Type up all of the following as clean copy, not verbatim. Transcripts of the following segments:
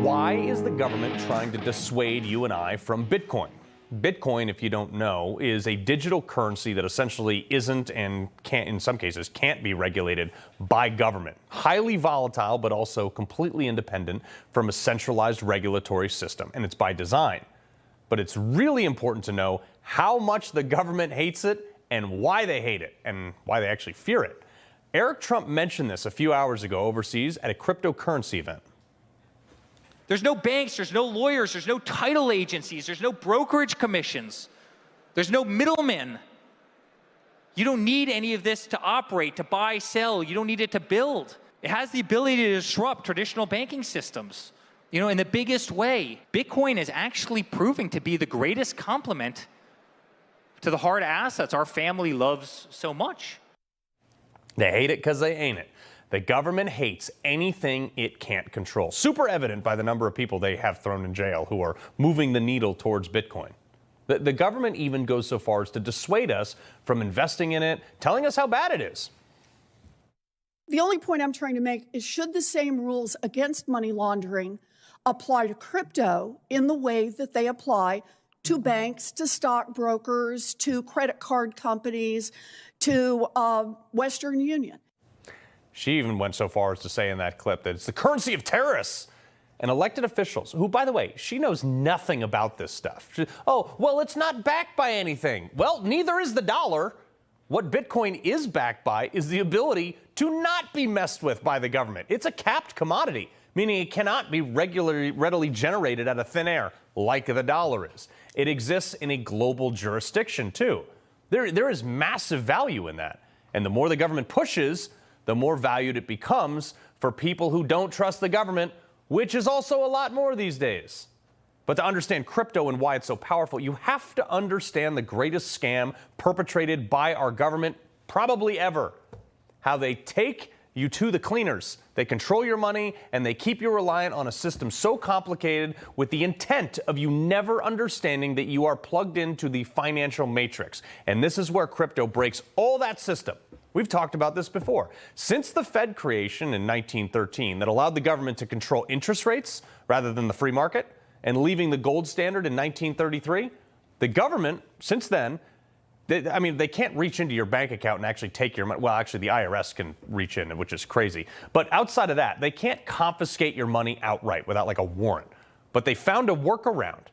Why is the government trying to dissuade you and I from Bitcoin? Bitcoin, if you don't know, is a digital currency that essentially isn't and can't, in some cases, can't be regulated by government. Highly volatile, but also completely independent from a centralized regulatory system, and it's by design. But it's really important to know how much the government hates it and why they hate it and why they actually fear it. Eric Trump mentioned this a few hours ago overseas at a cryptocurrency event. There's no banks, there's no lawyers, there's no title agencies, there's no brokerage commissions, there's no middlemen. You don't need any of this to operate, to buy, sell. You don't need it to build. It has the ability to disrupt traditional banking systems, in the biggest way. Bitcoin is actually proving to be the greatest complement to the hard assets our family loves so much. They hate it because they ain't it. The government hates anything it can't control. Super evident by the number of people they have thrown in jail who are moving the needle towards Bitcoin. The government even goes so far as to dissuade us from investing in it, telling us how bad it is. The only point I'm trying to make is, should the same rules against money laundering apply to crypto in the way that they apply to banks, to stockbrokers, to credit card companies, to Western Union? She even went so far as to say in that clip that it's the currency of terrorists and elected officials who, by the way, she knows nothing about this stuff. Well, it's not backed by anything. Well, neither is the dollar. What Bitcoin is backed by is the ability to not be messed with by the government. It's a capped commodity, meaning it cannot be readily generated out of thin air like the dollar is. It exists in a global jurisdiction, too. There is massive value in that. And the more the government pushes, the more valued it becomes for people who don't trust the government, which is also a lot more these days. But to understand crypto and why it's so powerful, you have to understand the greatest scam perpetrated by our government probably ever. How they take you to the cleaners. They control your money and they keep you reliant on a system so complicated with the intent of you never understanding that you are plugged into the financial matrix. And this is where crypto breaks all that system. We've talked about this before. Since the Fed creation in 1913 that allowed the government to control interest rates rather than the free market and leaving the gold standard in 1933, the government, since then, they can't reach into your bank account and actually take your money. Well, actually, the IRS can reach in, which is crazy. But outside of that, they can't confiscate your money outright without like a warrant. But they found a workaround.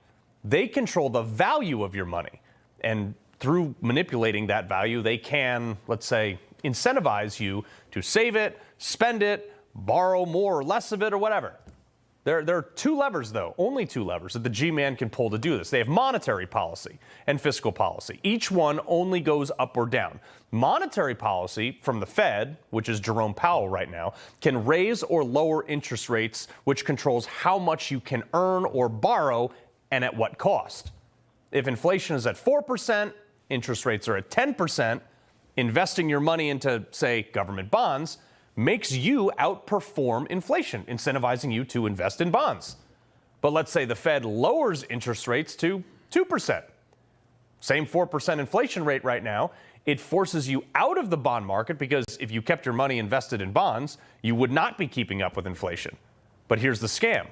They control the value of your money. And through manipulating that value, they can, let's say, incentivize you to save it, spend it, borrow more or less of it or whatever. There are two levers, though, only two levers that the G-Man can pull to do this. They have monetary policy and fiscal policy. Each one only goes up or down. Monetary policy from the Fed, which is Jerome Powell right now, can raise or lower interest rates, which controls how much you can earn or borrow and at what cost. If inflation is at 4%, interest rates are at 10%, investing your money into, say, government bonds makes you outperform inflation, incentivizing you to invest in bonds. But let's say the Fed lowers interest rates to 2%. Same 4% inflation rate right now. It forces you out of the bond market because if you kept your money invested in bonds, you would not be keeping up with inflation. But here's the scam.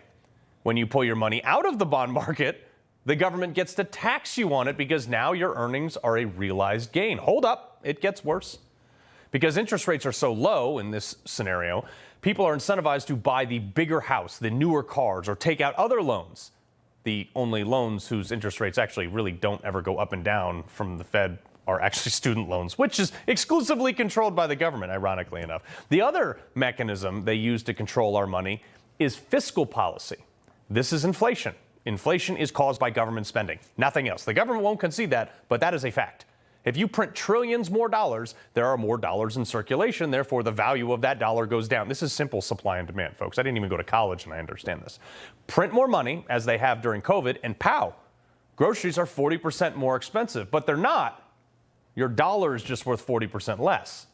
When you pull your money out of the bond market, the government gets to tax you on it because now your earnings are a realized gain. Hold up, it gets worse. Because interest rates are so low in this scenario, people are incentivized to buy the bigger house, the newer cars, or take out other loans. The only loans whose interest rates actually really don't ever go up and down from the Fed are actually student loans, which is exclusively controlled by the government, ironically enough. The other mechanism they use to control our money is fiscal policy. This is inflation. Inflation is caused by government spending, nothing else. The government won't concede that, but that is a fact. If you print trillions more dollars, there are more dollars in circulation. Therefore, the value of that dollar goes down. This is simple supply and demand, folks. I didn't even go to college and I understand this. Print more money, as they have during COVID, and pow, groceries are 40% more expensive, but they're not. Your dollar is just worth 40% less.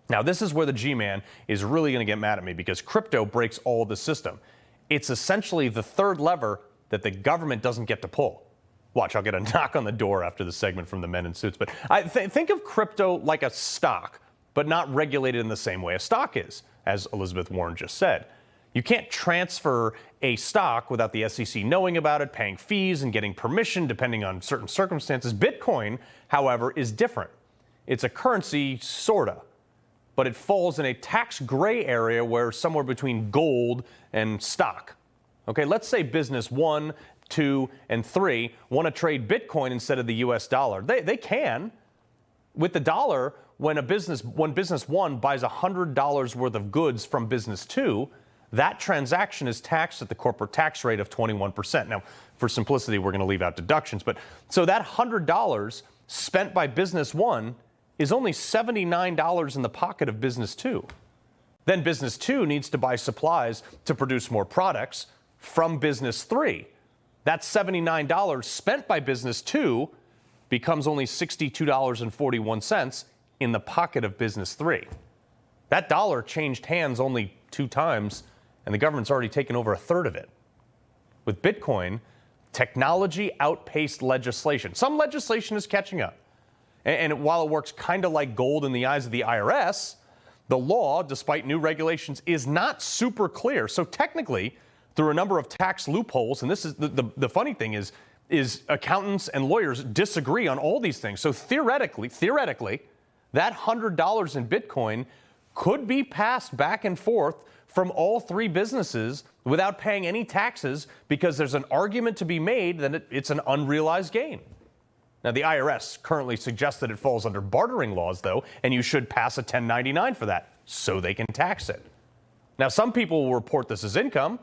Now, this is where the G-Man is really going to get mad at me because crypto breaks all the system. It's essentially the third lever that the government doesn't get to pull. Watch, I'll get a knock on the door after the segment from the men in suits. But think of crypto like a stock, but not regulated in the same way a stock is, as Elizabeth Warren just said. You can't transfer a stock without the SEC knowing about it, paying fees, and getting permission depending on certain circumstances. Bitcoin, however, is different. It's a currency, sorta, but it falls in a tax gray area where somewhere between gold and stock. Okay, let's say business 1, 2, and 3 want to trade Bitcoin instead of the US dollar. They can. With the dollar, when business 1 buys $100 worth of goods from business 2, that transaction is taxed at the corporate tax rate of 21%. Now, for simplicity, we're going to leave out deductions, but so that $100 spent by business 1 is only $79 in the pocket of business 2. Then business 2 needs to buy supplies to produce more products from business 3. That $79 spent by business 2 becomes only $62.41 in the pocket of business 3. That dollar changed hands only 2 times, and the government's already taken over a third of it. With Bitcoin, technology outpaced legislation. Some legislation is catching up. And while it works kind of like gold in the eyes of the IRS, the law, despite new regulations, is not super clear. So technically, through a number of tax loopholes, and this is the funny thing is accountants and lawyers disagree on all these things. So theoretically, that $100 in Bitcoin could be passed back and forth from all 3 businesses without paying any taxes because there's an argument to be made that it's an unrealized gain. Now, the IRS currently suggests that it falls under bartering laws, though, and you should pass a 1099 for that so they can tax it. Now, some people will report this as income,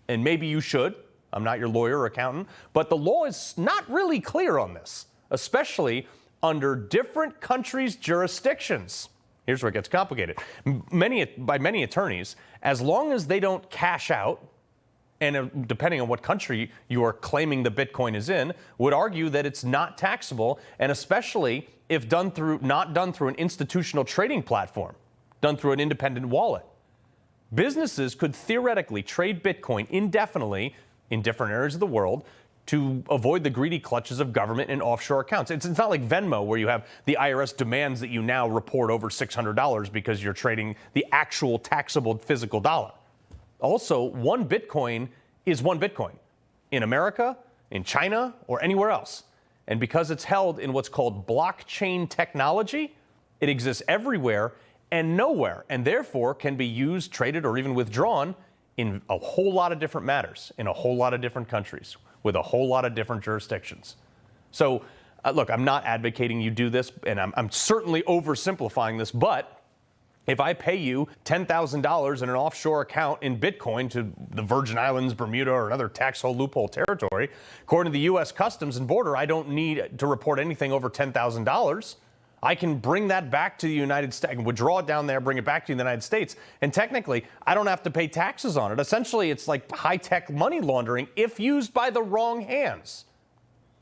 and maybe you should. I'm not your lawyer or accountant, but the law is not really clear on this, especially under different countries' jurisdictions. Here's where it gets complicated. By many attorneys, as long as they don't cash out, and depending on what country you are claiming the Bitcoin is in, would argue that it's not taxable, and especially if not done through an institutional trading platform, done through an independent wallet. Businesses could theoretically trade Bitcoin indefinitely in different areas of the world to avoid the greedy clutches of government and offshore accounts. It's not like Venmo, where you have the IRS demands that you now report over $600 because you're trading the actual taxable physical dollar. Also, one Bitcoin is one Bitcoin in America, in China, or anywhere else. And because it's held in what's called blockchain technology, it exists everywhere and nowhere, and therefore can be used, traded, or even withdrawn in a whole lot of different matters, in a whole lot of different countries, with a whole lot of different jurisdictions. So, look, I'm not advocating you do this, and I'm certainly oversimplifying this, but if I pay you $10,000 in an offshore account in Bitcoin to the Virgin Islands, Bermuda, or another tax hole loophole territory, according to the U.S. Customs and Border, I don't need to report anything over $10,000. I can bring that back to the United States, I can withdraw it down there, bring it back to the United States, and technically, I don't have to pay taxes on it. Essentially, it's like high-tech money laundering if used by the wrong hands.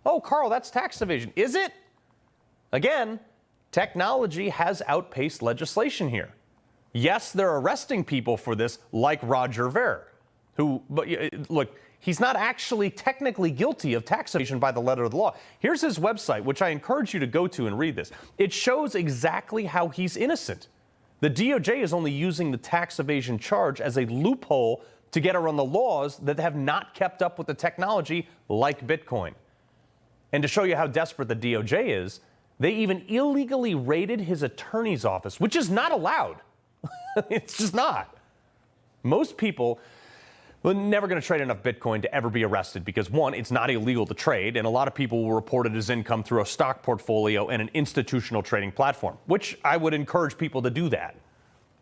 Oh, Carl, that's tax evasion. Is it? Again, technology has outpaced legislation here. Yes, they're arresting people for this, like Roger Ver, but look, he's not actually technically guilty of tax evasion by the letter of the law. Here's his website, which I encourage you to go to and read this. It shows exactly how he's innocent. The DOJ is only using the tax evasion charge as a loophole to get around the laws that have not kept up with the technology, like Bitcoin. And to show you how desperate the DOJ is, they even illegally raided his attorney's office, which is not allowed. It's just not. Most people are never going to trade enough Bitcoin to ever be arrested because, one, it's not illegal to trade, and a lot of people will report it as income through a stock portfolio and an institutional trading platform, which I would encourage people to do that.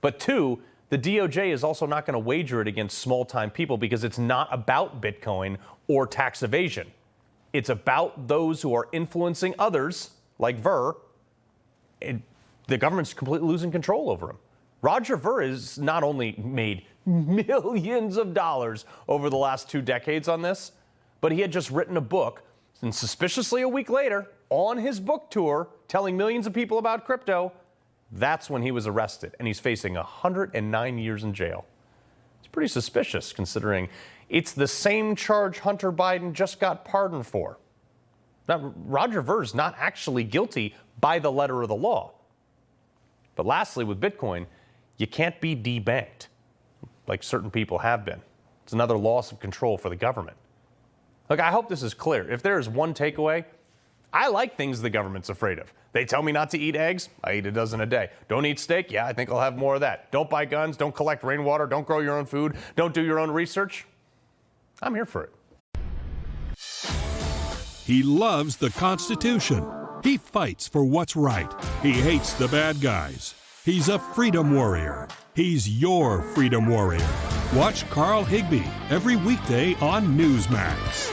But two, the DOJ is also not going to wager it against small-time people because it's not about Bitcoin or tax evasion. It's about those who are influencing others, like Ver. The government's completely losing control over him. Roger Ver has not only made millions of dollars over the last 2 decades on this, but he had just written a book, and suspiciously a week later, on his book tour, telling millions of people about crypto, that's when he was arrested, and he's facing 109 years in jail. It's pretty suspicious, considering it's the same charge Hunter Biden just got pardoned for. Now, Roger Ver's not actually guilty by the letter of the law. But lastly, with Bitcoin, you can't be debanked. like certain people have been. It's another loss of control for the government. Look, I hope this is clear. If there is one takeaway, I like things the government's afraid of. They tell me not to eat eggs, I eat a dozen a day. Don't eat steak, yeah, I think I'll have more of that. Don't buy guns, don't collect rainwater, don't grow your own food, don't do your own research. I'm here for it. He loves the Constitution. He fights for what's right. He hates the bad guys. He's a freedom warrior. He's your freedom warrior. Watch Carl Higbie every weekday on Newsmax.